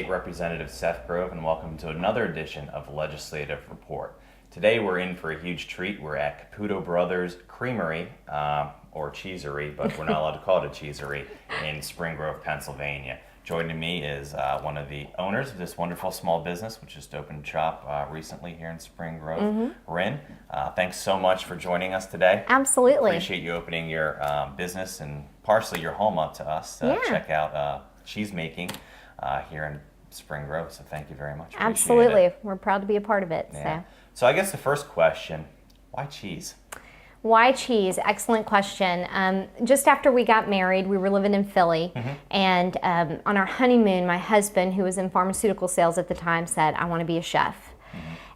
State Representative Seth Grove, and welcome to another edition of Legislative Report. Today we're in for a huge treat. We're at Caputo Brothers Creamery, or Cheesery, but we're not allowed to call it a cheesery, in Spring Grove, Pennsylvania. Joining me is one of the owners of this wonderful small business, which just opened shop recently here in Spring Grove. Rin, thanks so much for joining us today. Absolutely. Appreciate you opening your business and partially your home up to us to check out cheese making here in Spring Grove. So thank you very much. Absolutely. It. We're proud to be a part of it. Yeah. So I guess the first question, why cheese? Why cheese? Excellent question. Just after we got married, we were living in Philly, and on our honeymoon, my husband, who was in pharmaceutical sales at the time, said, I want to be a chef.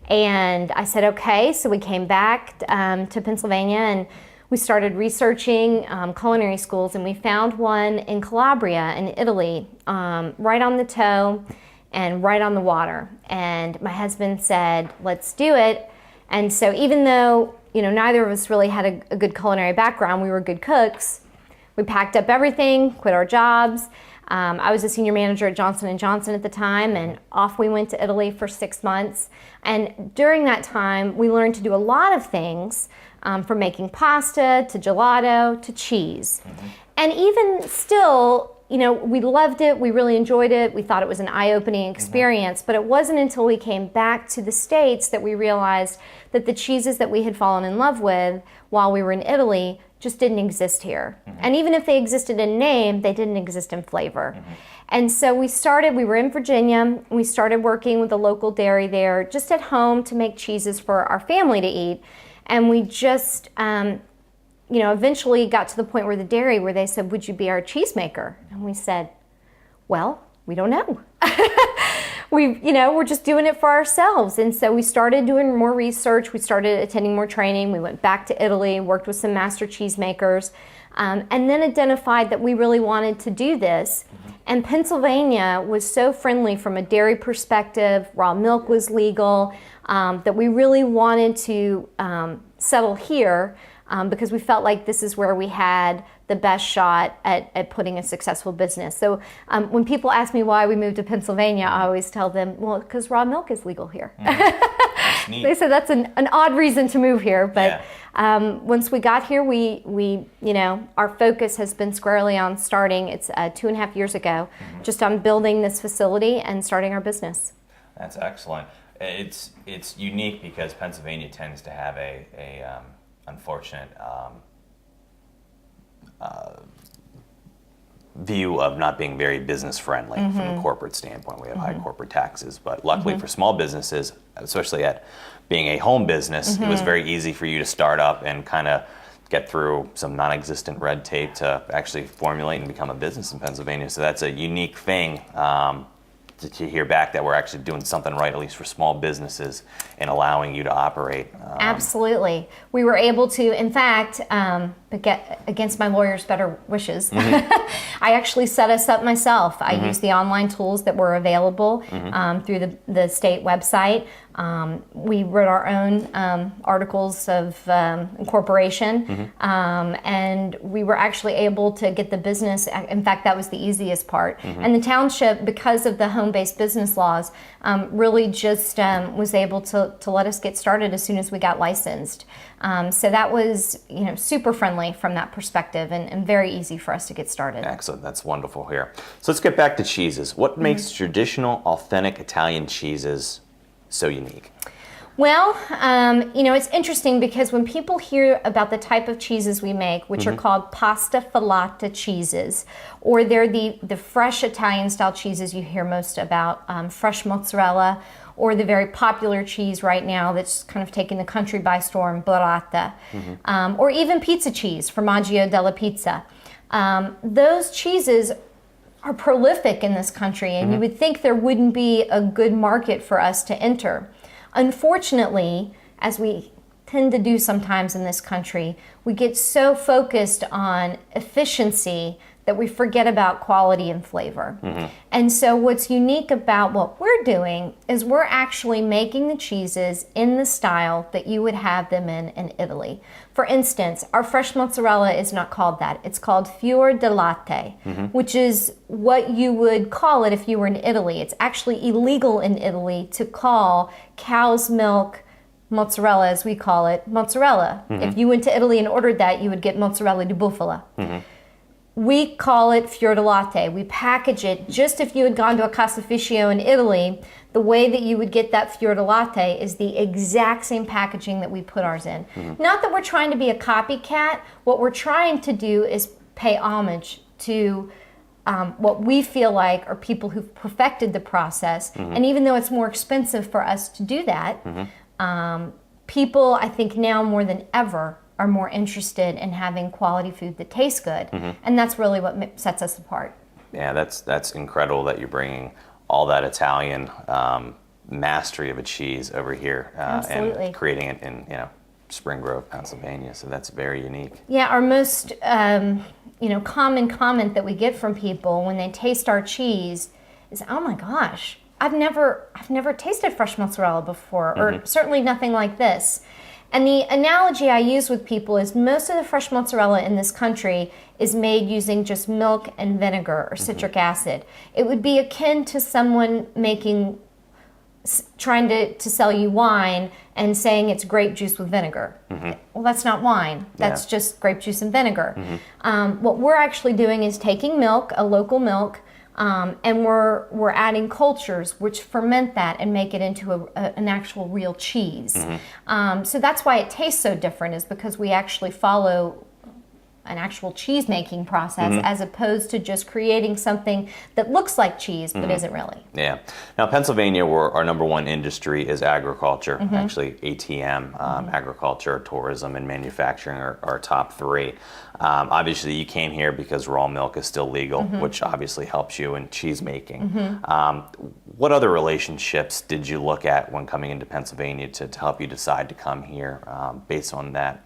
And I said, okay. So we came back to Pennsylvania, and we started researching culinary schools, and we found one in Calabria in Italy, right on the toe and right on the water. And my husband said, let's do it. And so even though neither of us really had a good culinary background, we were good cooks, we packed up everything, quit our jobs. I was a senior manager at Johnson & Johnson at the time, and off we went to Italy for 6 months. And during that time, we learned to do a lot of things, from making pasta to gelato to cheese. And even still, we loved it, we really enjoyed it, we thought it was an eye-opening experience, but it wasn't until we came back to the States that we realized that the cheeses that we had fallen in love with while we were in Italy just didn't exist here. And even if they existed in name, they didn't exist in flavor. And so we were in Virginia, we started working with a local dairy there, just at home to make cheeses for our family to eat. And we just, eventually got to the point where they said, would you be our cheesemaker? And we said, well, we don't know. We're just doing it for ourselves. And so we started doing more research. We started attending more training. We went back to Italy, worked with some master cheesemakers, and then identified that we really wanted to do this. And Pennsylvania was so friendly from a dairy perspective. Raw milk was legal, that we really wanted to settle here. Because we felt like this is where we had the best shot at putting a successful business. So when people ask me why we moved to Pennsylvania, I always tell them, well, because raw milk is legal here. That's neat. They said that's an odd reason to move here, but once we got here, we our focus has been squarely on starting. It's 2.5 years ago, just on building this facility and starting our business. That's excellent. It's unique because Pennsylvania tends to have a unfortunate view of not being very business friendly from a corporate standpoint. We have high corporate taxes, but luckily for small businesses, especially at being a home business, it was very easy for you to start up and kind of get through some non-existent red tape to actually formulate and become a business in Pennsylvania. So that's a unique thing to hear back that we're actually doing something right, at least for small businesses, and allowing you to operate. Absolutely. We were able to, in fact, against my lawyer's better wishes, I actually set us up myself. I used the online tools that were available through the state website. We wrote our own articles of incorporation, and we were actually able to get the business. In fact, that was the easiest part. And the township, because of the home-based business laws, really just was able to let us get started as soon as we got licensed. So that was super friendly from that perspective, and very easy for us to get started. Excellent. That's wonderful here. So let's get back to cheeses. What makes traditional, authentic Italian cheeses so unique? Well, it's interesting because when people hear about the type of cheeses we make, which are called pasta filata cheeses, or they're the fresh Italian style cheeses you hear most about, fresh mozzarella, or the very popular cheese right now that's kind of taking the country by storm, burrata, or even pizza cheese, formaggio della pizza. Those cheeses are prolific in this country, and you would think there wouldn't be a good market for us to enter. Unfortunately, as we tend to do sometimes in this country, we get so focused on efficiency that we forget about quality and flavor. And so what's unique about what we're doing is we're actually making the cheeses in the style that you would have them in Italy. For instance, our fresh mozzarella is not called that. It's called fior di latte, which is what you would call it if you were in Italy. It's actually illegal in Italy to call cow's milk mozzarella, as we call it, mozzarella. If you went to Italy and ordered that, you would get mozzarella di bufala. We call it fior di latte. We package it just if you had gone to a caseificio in Italy, the way that you would get that fior di latte is the exact same packaging that we put ours in. Not that we're trying to be a copycat. What we're trying to do is pay homage to what we feel like are people who've perfected the process. And even though it's more expensive for us to do that, people, I think now more than ever, are more interested in having quality food that tastes good, and that's really what sets us apart. Yeah, that's incredible that you're bringing all that Italian mastery of a cheese over here and creating it in Spring Grove, Pennsylvania. So that's very unique. Yeah, our most common comment that we get from people when they taste our cheese is, "Oh my gosh, I've never tasted fresh mozzarella before, or certainly nothing like this." And the analogy I use with people is most of the fresh mozzarella in this country is made using just milk and vinegar or citric acid. It would be akin to someone trying to sell you wine and saying it's grape juice with vinegar. Well, that's not wine. That's just grape juice and vinegar. What we're actually doing is taking milk, a local milk, and we're adding cultures which ferment that and make it into an actual real cheese. So that's why it tastes so different, is because we actually follow an actual cheese making process as opposed to just creating something that looks like cheese but isn't really. Yeah. Now, Pennsylvania, where our number one industry is agriculture, actually ATM, agriculture, tourism, and manufacturing are our top three. Obviously, you came here because raw milk is still legal, which obviously helps you in cheese making. What other relationships did you look at when coming into Pennsylvania to help you decide to come here based on that?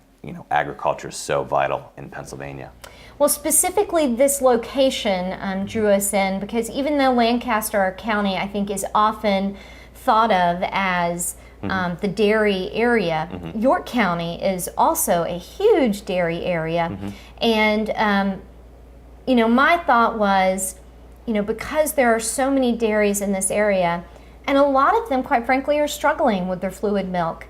Agriculture is so vital in Pennsylvania. Well, specifically this location drew us in because even though Lancaster County, I think, is often thought of as the dairy area, York County is also a huge dairy area. And, my thought was, because there are so many dairies in this area, and a lot of them, quite frankly, are struggling with their fluid milk,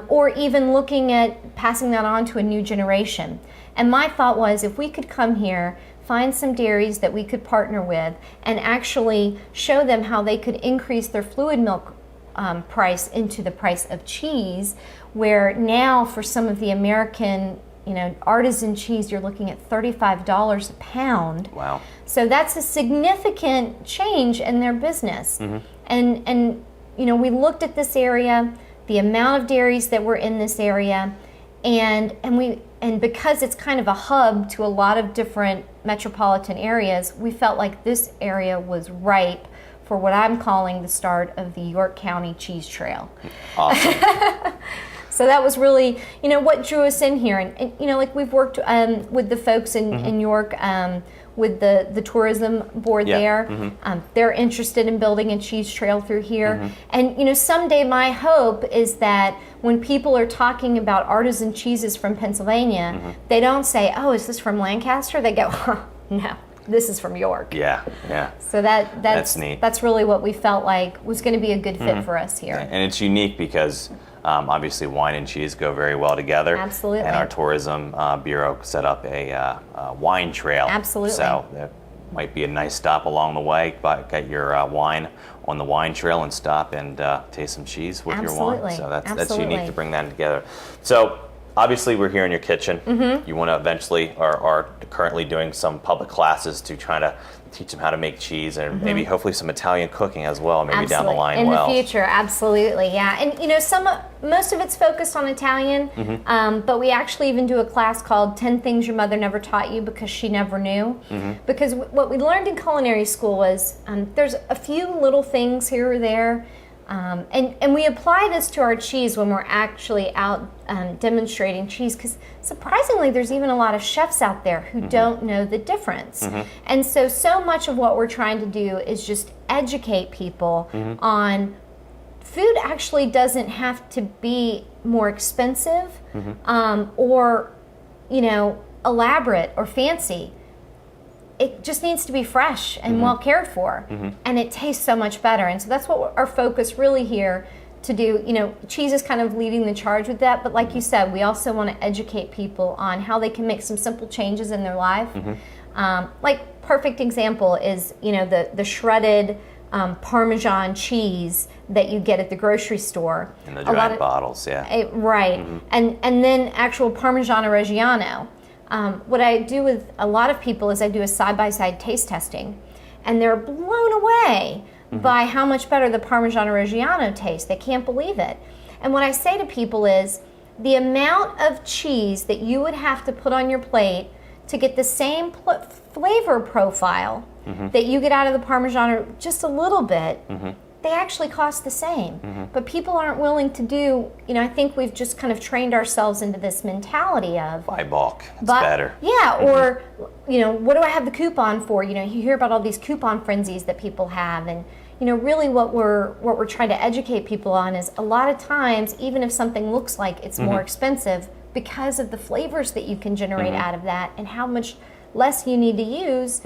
or even looking at passing that on to a new generation. And my thought was, if we could come here, find some dairies that we could partner with, and actually show them how they could increase their fluid milk price into the price of cheese, where now for some of the American artisan cheese, you're looking at $35 a pound. Wow. So that's a significant change in their business. And we looked at this area, the amount of dairies that were in this area, and because it's kind of a hub to a lot of different metropolitan areas, we felt like this area was ripe for what I'm calling the start of the York County Cheese Trail. Awesome. So that was really, what drew us in here. And like we've worked with the folks in York, with the tourism board there. They're interested in building a cheese trail through here. And, someday my hope is that when people are talking about artisan cheeses from Pennsylvania, they don't say, "Oh, is this from Lancaster?" They go, "No, this is from York." Yeah. So that's neat. That's really what we felt like was going to be a good fit for us here. And it's unique because obviously wine and cheese go very well together. Absolutely. And our tourism bureau set up a wine trail. Absolutely. So that might be a nice stop along the way. Get your wine on the wine trail and stop and taste some cheese with your wine. So that's unique to bring that together. So obviously we're here in your kitchen. You want to eventually are currently doing some public classes to try to teach them how to make cheese and maybe hopefully some Italian cooking as well, maybe down the line. In the future, absolutely, yeah. And most of it's focused on Italian, but we actually even do a class called 10 Things Your Mother Never Taught You Because She Never Knew. Because what we learned in culinary school was there's a few little things here or there And we apply this to our cheese when we're actually out demonstrating cheese, because surprisingly there's even a lot of chefs out there who don't know the difference. And so much of what we're trying to do is just educate people on food actually doesn't have to be more expensive or, you know, elaborate or fancy. It just needs to be fresh and well cared for, and it tastes so much better. And so that's what our focus really here to do. You know, cheese is kind of leading the charge with that, but like you said, we also want to educate people on how they can make some simple changes in their life. Like perfect example is, you know, the shredded Parmesan cheese that you get at the grocery store. In the giant bottles, yeah. Right, and then actual Parmigiano Reggiano. What I do with a lot of people is I do a side-by-side taste testing, and they're blown away by how much better the Parmigiano Reggiano tastes. They can't believe it. And what I say to people is the amount of cheese that you would have to put on your plate to get the same flavor profile that you get out of the Parmigiano, just a little bit, they actually cost the same. But people aren't willing to do, you know, I think we've just kind of trained ourselves into this mentality of buy bulk, it's better. Yeah, or, you know, what do I have the coupon for? You know, you hear about all these coupon frenzies that people have, and, you know, really what we're trying to educate people on is a lot of times, even if something looks like it's more expensive, because of the flavors that you can generate out of that and how much less you need to use,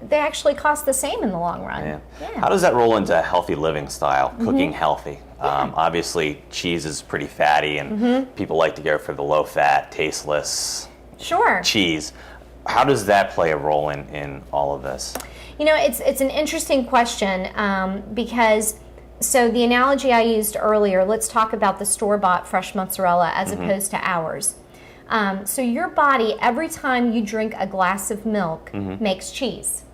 they actually cost the same in the long run. Yeah. How does that roll into a healthy living style, cooking healthy? Obviously, cheese is pretty fatty, and people like to go for the low-fat, tasteless cheese. How does that play a role in all of this? You know, it's an interesting question because, so the analogy I used earlier, let's talk about the store-bought fresh mozzarella as opposed to ours. So your body, every time you drink a glass of milk, makes cheese.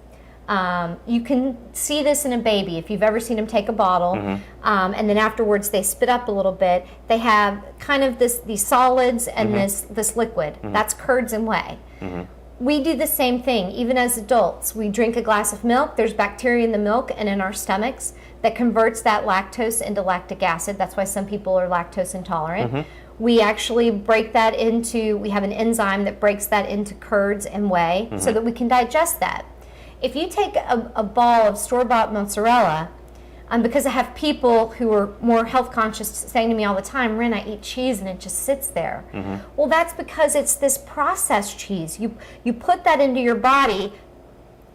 You can see this in a baby. If you've ever seen them take a bottle, and then afterwards they spit up a little bit, they have kind of these solids and this liquid. That's curds and whey. We do the same thing, even as adults. We drink a glass of milk, there's bacteria in the milk and in our stomachs that converts that lactose into lactic acid. That's why some people are lactose intolerant. We actually break that into, we have an enzyme that breaks that into curds and whey so that we can digest that. If you take a ball of store-bought mozzarella, because I have people who are more health conscious saying to me all the time, Ren, I eat cheese and it just sits there. Well, that's because it's this processed cheese. You put that into your body,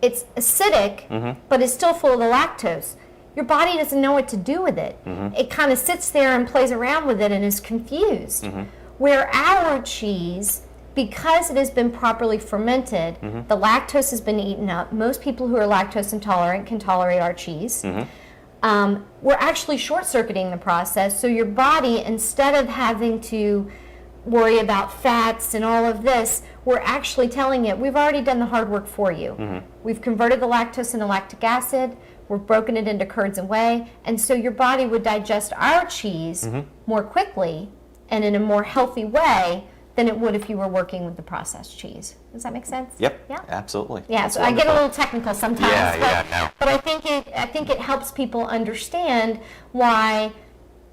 it's acidic, but it's still full of the lactose. Your body doesn't know what to do with it. It kind of sits there and plays around with it and is confused. Where our cheese, because it has been properly fermented, the lactose has been eaten up. Most people who are lactose intolerant can tolerate our cheese. We're actually short-circuiting the process, so your body, instead of having to worry about fats and all of this, we're actually telling it, we've already done the hard work for you. We've converted the lactose into lactic acid, we've broken it into curds and whey, and so your body would digest our cheese more quickly and in a more healthy way than it would if you were working with the processed cheese. Does that make sense? Yep. Yeah. Absolutely. Yeah. That's so wonderful. I get a little technical sometimes. No. But I think it helps people understand why,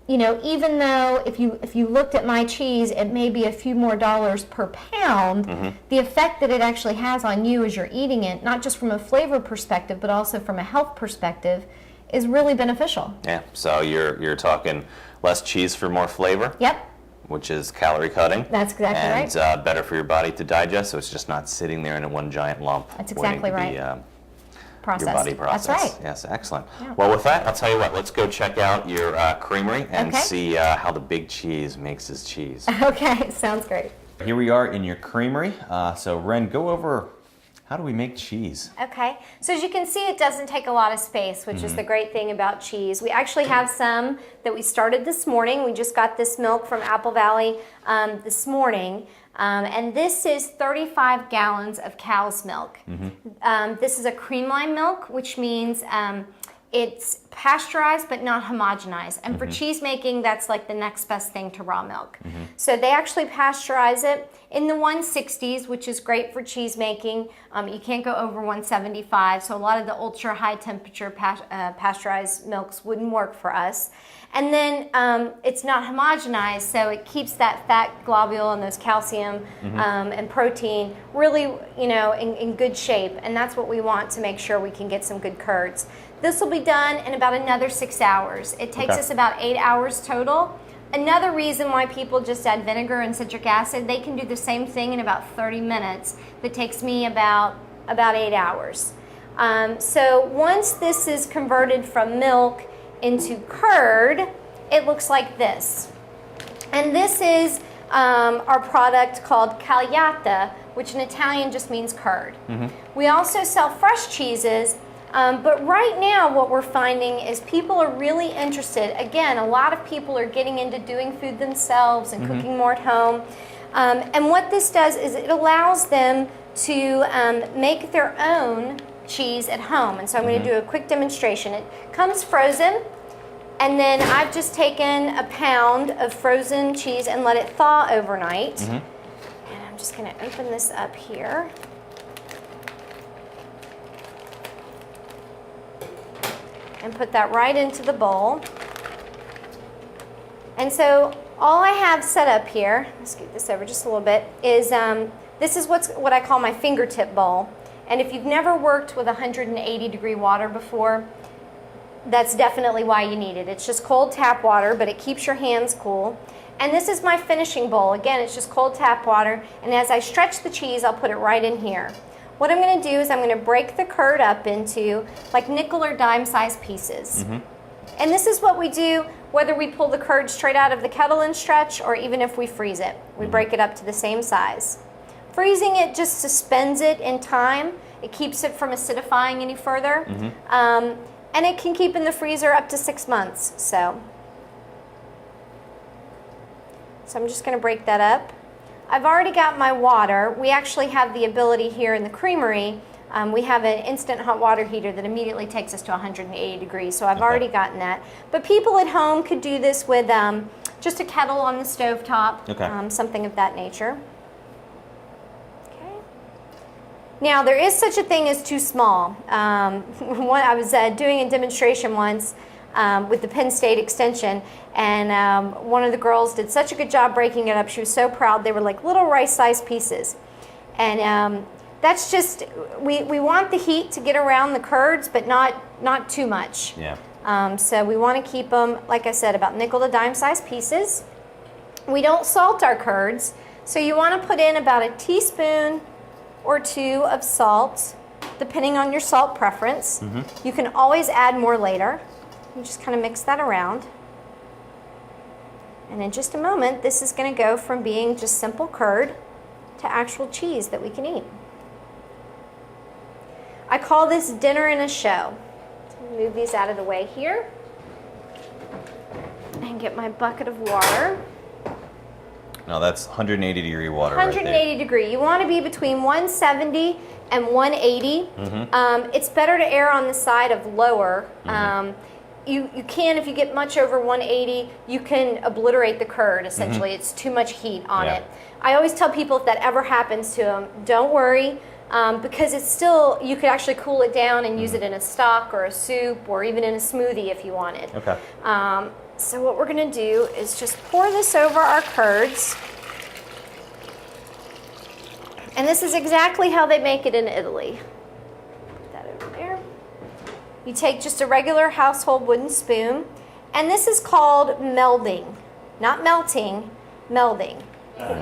you know, even though if you looked at my cheese, it may be a few more dollars per pound, the effect that it actually has on you as you're eating it, not just from a flavor perspective, but also from a health perspective, is really beneficial. Yeah. So you're talking less cheese for more flavor. Yep. Which is calorie cutting. That's exactly right. And better for your body to digest, so it's just not sitting there in a one giant lump. That's exactly right. Processed. Your body process. That's right. Yes, excellent. Yeah. Well, with that, I'll tell you what, let's go check out your creamery and see how the big cheese makes his cheese. Okay, sounds great. Here we are in your creamery. So Ren, go over, how do we make cheese? Okay, so as you can see, it doesn't take a lot of space, which is the great thing about cheese. We actually have some that we started this morning. We just got this milk from Apple Valley this morning. And this is 35 gallons of cow's milk. This is a cream line milk, which means it's pasteurized but not homogenized. And for cheese making, that's like the next best thing to raw milk. So they actually pasteurize it in the 160s, which is great for cheese making. You can't go over 175, so a lot of the ultra high temperature pasteurized milks wouldn't work for us. And then it's not homogenized, so it keeps that fat globule and those calcium and protein really, in good shape. And that's what we want to make sure we can get some good curds. This will be done in about another 6 hours. It takes us about 8 hours total. Another reason why people just add vinegar and citric acid, they can do the same thing in about 30 minutes. That takes me about 8 hours. So once this is converted from milk into curd, it looks like this. And this is our product called cagliata, which in Italian just means curd. We also sell fresh cheeses, but right now what we're finding is people are really interested. Again, a lot of people are getting into doing food themselves and cooking more at home. And what this does is it allows them to make their own cheese at home. And so I'm going to do a quick demonstration. It comes frozen, and then I've just taken a pound of frozen cheese and let it thaw overnight. And I'm just going to open this up here. And put that right into the bowl. And so all I have set up here, let's scoot this over just a little bit, is this is what I call my fingertip bowl. And if you've never worked with 180 degree water before, that's definitely why you need it. It's just cold tap water, but it keeps your hands cool. And this is my finishing bowl. Again, it's just cold tap water. And as I stretch the cheese, I'll put it right in here. What I'm going to do is I'm going to break the curd up into like nickel or dime sized pieces. And this is what we do whether we pull the curd straight out of the kettle and stretch, or even if we freeze it. We break it up to the same size. Freezing it just suspends it in time. It keeps it from acidifying any further. And it can keep in the freezer up to 6 months. So I'm just going to break that up. I've already got my water. We actually have the ability here in the creamery. We have an instant hot water heater that immediately takes us to 180 degrees. So I've already gotten that. But people at home could do this with just a kettle on the stovetop, something of that nature. Now, there is such a thing as too small. I was doing a demonstration once with the Penn State Extension, and one of the girls did such a good job breaking it up. She was so proud. They were like little rice-sized pieces. And that's just, we want the heat to get around the curds, but not too much. So we want to keep them, like I said, about nickel to dime-sized pieces. We don't salt our curds, so you want to put in about a teaspoon or 2 of salt, depending on your salt preference. You can always add more later. You just kind of mix that around. And in just a moment, this is going to go from being just simple curd to actual cheese that we can eat. I call this dinner in a show. So move these out of the way here and get my bucket of water. Now that's 180 degree water. 180 degree. You want to be between 170 and 180. It's better to err on the side of lower. You can, if you get much over 180, you can obliterate the curd, essentially. It's too much heat on it. I always tell people if that ever happens to them, don't worry, because it's still, you could actually cool it down and use it in a stock or a soup or even in a smoothie if you wanted. So what we're going to do is just pour this over our curds. And this is exactly how they make it in Italy. Put that over there. You take just a regular household wooden spoon, and this is called melding. Not melting, melding.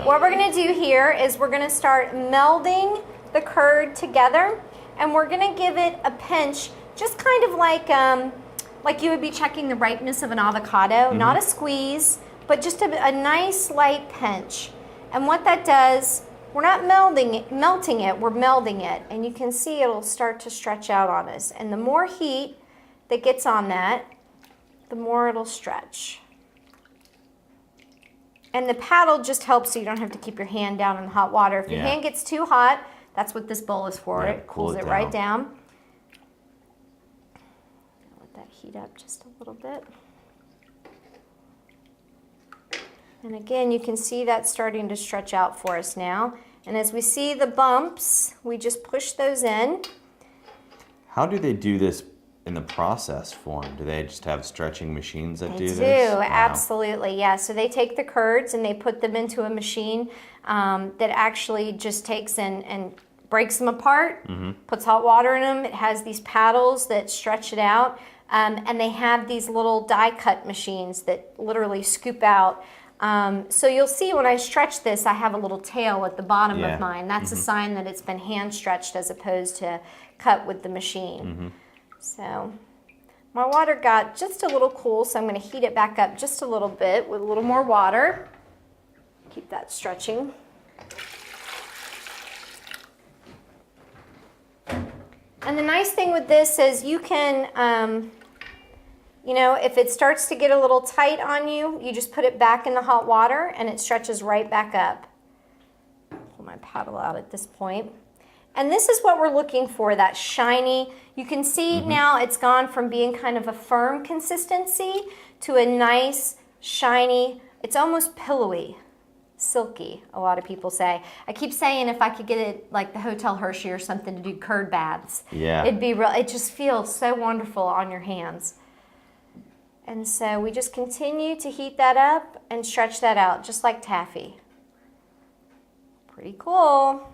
What we're going to do here is we're going to start melding the curd together, and we're going to give it a pinch, just kind of like you would be checking the ripeness of an avocado, not a squeeze, but just a nice light pinch. And what that does, we're not melting it, we're melding it. And you can see it'll start to stretch out on us. And the more heat that gets on that, the more it'll stretch. And the paddle just helps so you don't have to keep your hand down in the hot water. If your hand gets too hot, that's what this bowl is for. It cools it right down. Let that heat up just a little bit. And again, you can see that starting to stretch out for us now. And as we see the bumps, we just push those in. How do they do this in the process form? Do they just have stretching machines that do this? They do, Wow. absolutely, yeah. So they take the curds and they put them into a machine that actually just takes and breaks them apart, puts hot water in them. It has these paddles that stretch it out. And they have these little die cut machines that literally scoop out. So you'll see when I stretch this, I have a little tail at the bottom of mine. That's a sign that it's been hand stretched as opposed to cut with the machine. So my water got just a little cool, so I'm going to heat it back up just a little bit with a little more water. Keep that stretching. And the nice thing with this is you can, you know, if it starts to get a little tight on you, you just put it back in the hot water and it stretches right back up. Pull my paddle out at this point. And this is what we're looking for, that shiny. You can see now it's gone from being kind of a firm consistency to a nice, shiny, it's almost pillowy, silky, a lot of people say. I keep saying if I could get it like the Hotel Hershey or something to do curd baths, it'd be real. It just feels so wonderful on your hands. And so we just continue to heat that up and stretch that out, just like taffy. Pretty cool.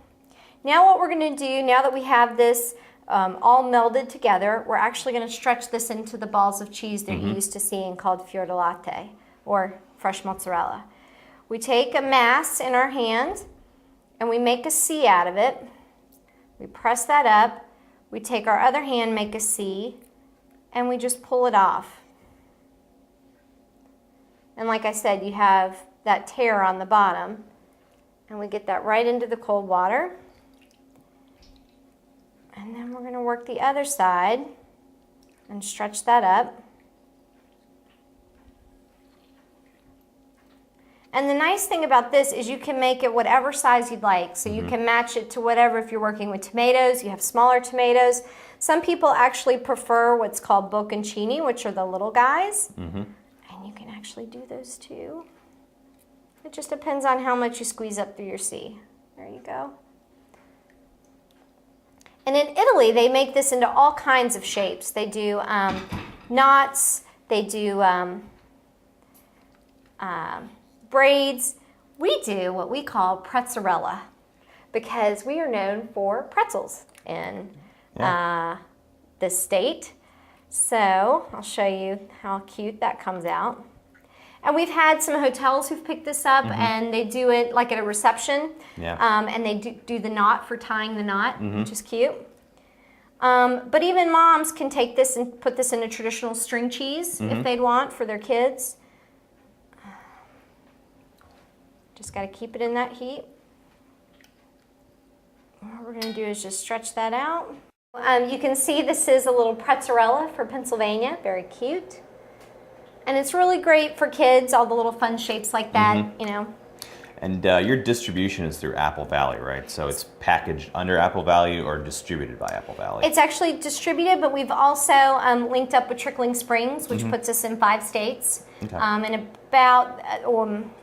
Now what we're going to do, now that we have this all melded together, we're actually going to stretch this into the balls of cheese that you're used to seeing called fior di latte or fresh mozzarella. We take a mass in our hand and we make a C out of it. We press that up. We take our other hand, make a C, and we just pull it off. And like I said, you have that tear on the bottom. And we get that right into the cold water. And then we're going to work the other side and stretch that up. And the nice thing about this is you can make it whatever size you'd like. So you can match it to whatever. If you're working with tomatoes, you have smaller tomatoes. Some people actually prefer what's called bocconcini, which are the little guys. And you can actually do those too. It just depends on how much you squeeze up through your C. There you go. And in Italy, they make this into all kinds of shapes. They do knots, they do braids. We do what we call prezzarella because we are known for pretzels in this state. So I'll show you how cute that comes out. And we've had some hotels who've picked this up and they do it like at a reception. And they do the knot for tying the knot, which is cute. But even moms can take this and put this in a traditional string cheese if they'd want for their kids. Just got to keep it in that heat. What we're going to do is just stretch that out. You can see this is a little prezzarella for Pennsylvania, very cute. And it's really great for kids, all the little fun shapes like that, you know. And your distribution is through Apple Valley, right? So it's packaged under Apple Valley or distributed by Apple Valley? It's actually distributed, but we've also linked up with Trickling Springs, which puts us in 5 states. And about,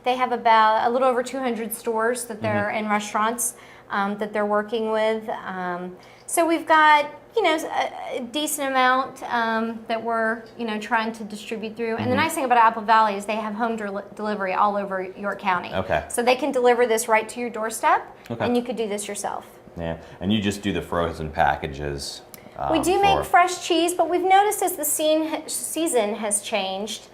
they have about a little over 200 stores that they're in restaurants that they're working with. So we've got, you know, a decent amount that we're, you know, trying to distribute through. And the nice thing about Apple Valley is they have home delivery all over York County. So they can deliver this right to your doorstep, and you could do this yourself. Yeah, and you just do the frozen packages. We do make fresh cheese, but we've noticed as the season has changed,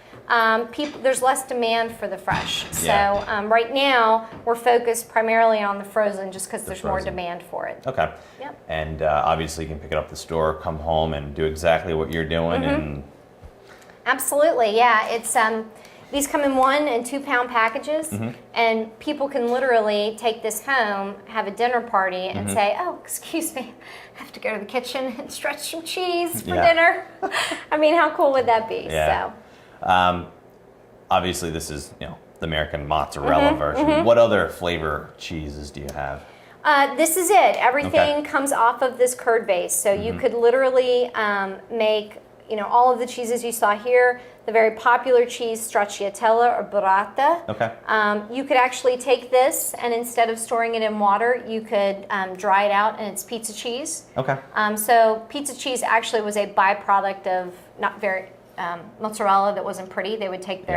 there's less demand for the fresh. So right now, we're focused primarily on the frozen just because there's more demand for it. Okay. Yep. And obviously you can pick it up at the store, come home, and do exactly what you're doing. And absolutely, yeah. It's these come in 1 and 2 pound packages, and people can literally take this home, have a dinner party, and say, "Oh, excuse me, I have to go to the kitchen and stretch some cheese for dinner." I mean, how cool would that be? Yeah. So. Obviously, this is, you know, the American mozzarella version. What other flavor cheeses do you have? This is it. Everything comes off of this curd base. So you could literally make, all of the cheeses you saw here, the very popular cheese stracciatella or burrata. Okay. You could actually take this, and instead of storing it in water, you could dry it out, and it's pizza cheese. Okay. So pizza cheese actually was a byproduct of not very mozzarella that wasn't pretty. They would take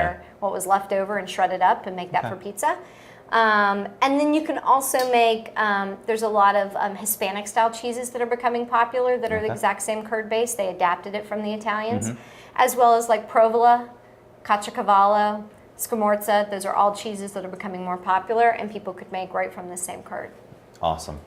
what was left over and shred it up and make that for pizza. And then you can also make, there's a lot of Hispanic style cheeses that are becoming popular that are the exact same curd base. They adapted it from the Italians, as well as like provola, caciocavallo, scamorza. Those are all cheeses that are becoming more popular and people could make right from the same curd. Awesome.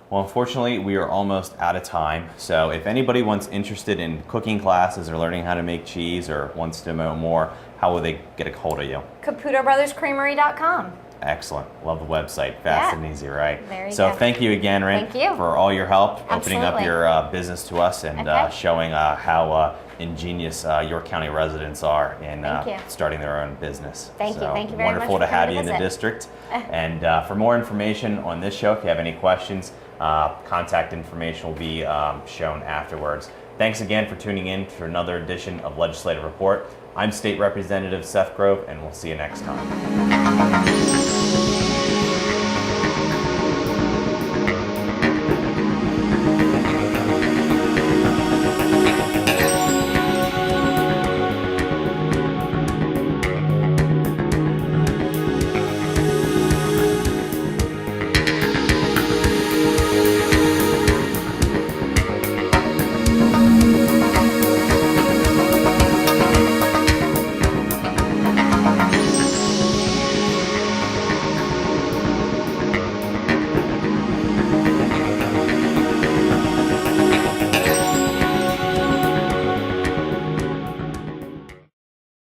Well, unfortunately, we are almost out of time. So if anybody wants interested in cooking classes or learning how to make cheese or wants to know more, how will they get a hold of you? CaputoBrothersCreamery.com. Excellent. Love the website. Fast and easy, right? There you so go. Thank you again, Rin, for all your help, opening up your business to us and showing how ingenious York County residents are in starting their own business. Thank you very much. Wonderful to have you in the district. And for more information on this show, if you have any questions, contact information will be shown afterwards. Thanks again for tuning in for another edition of Legislative Report. I'm State Representative Seth Grove, and we'll see you next time.